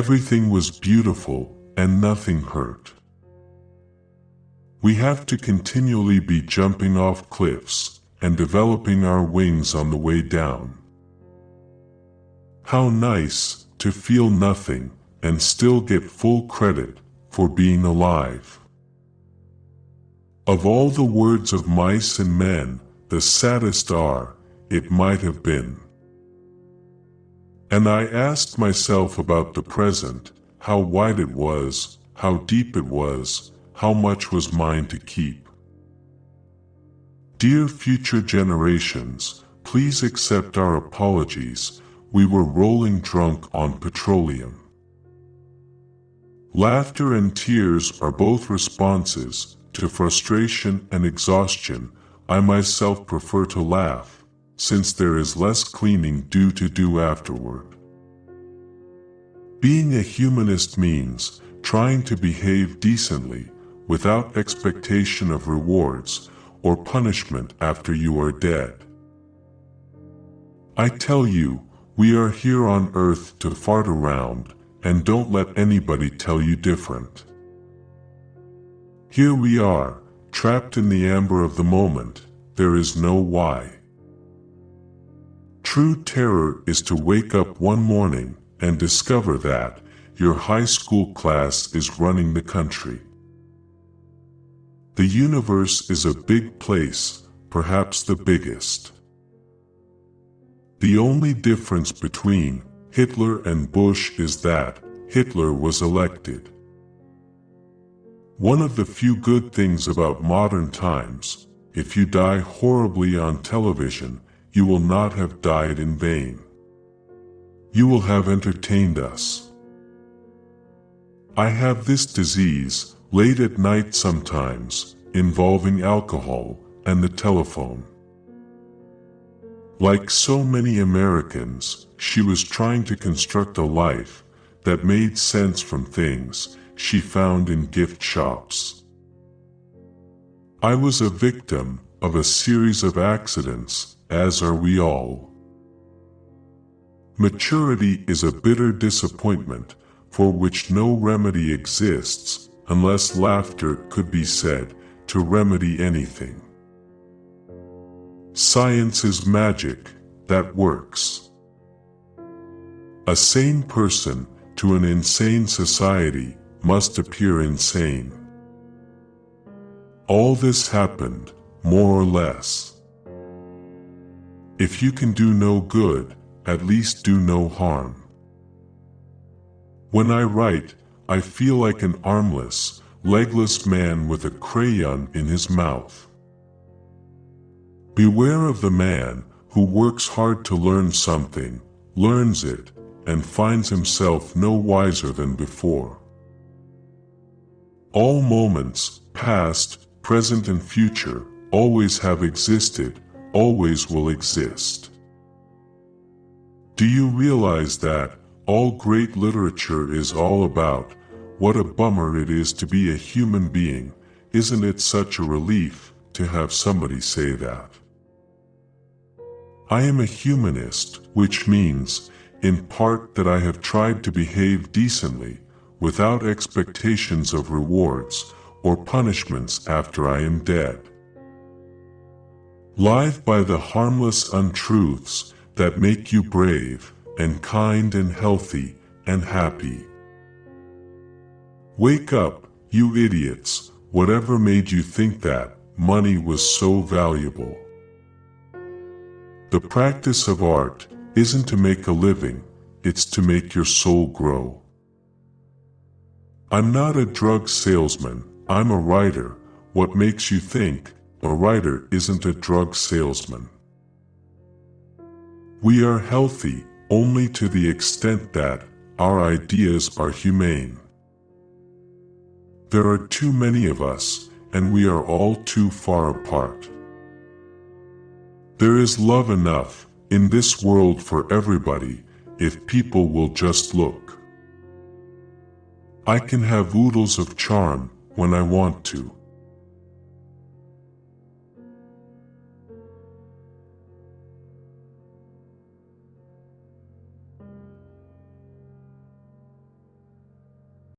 Everything was beautiful and nothing hurt. We have to continually be jumping off cliffs and developing our wings on the way down. How nice to feel nothing and still get full credit for being alive. Of all the words of mice and men, the saddest are, "It might have been." And I asked myself about the present, how wide it was, how deep it was, how much was mine to keep. Dear future generations, please accept our apologies. We were rolling drunk on petroleum. Laughter and tears are both responses to frustration and exhaustion. I myself prefer to laugh, since there is less cleaning due to do afterward. Being a humanist means trying to behave decently, without expectation of rewards or punishment after you are dead. I tell you, we are here on earth to fart around, and don't let anybody tell you different. Here we are, trapped in the amber of the moment. There is no why. True terror is to wake up one morning and discover that your high school class is running the country. The universe is a big place, perhaps the biggest. The only difference between Hitler and Bush is that Hitler was elected. One of the few good things about modern times, if you die horribly on television, you will not have died in vain. You will have entertained us. I have this disease, late at night sometimes, involving alcohol and the telephone. Like so many Americans, she was trying to construct a life that made sense from things she found in gift shops. I was a victim of a series of accidents, as are we all. Maturity is a bitter disappointment for which no remedy exists unless laughter could be said to remedy anything. Science is magic that works. A sane person to an insane society must appear insane. All this happened, more or less. If you can do no good, at least do no harm. When I write, I feel like an armless, legless man with a crayon in his mouth. Beware of the man who works hard to learn something, learns it, and finds himself no wiser than before. All moments, past, present and future, always have existed, always will exist. Do you realize that all great literature is all about what a bummer it is to be a human being? Isn't it such a relief to have somebody say that? I am a humanist, which means, in part, that I have tried to behave decently, without expectations of rewards or punishments after I am dead. Live by the harmless untruths that make you brave and kind and healthy and happy. Wake up, you idiots, whatever made you think that money was so valuable? The practice of art isn't to make a living, it's to make your soul grow. I'm not a drug salesman, I'm a writer. What makes you think a writer isn't a drug salesman? We are healthy only to the extent that our ideas are humane. There are too many of us, and we are all too far apart. There is love enough in this world for everybody, if people will just look. I can have oodles of charm when I want to.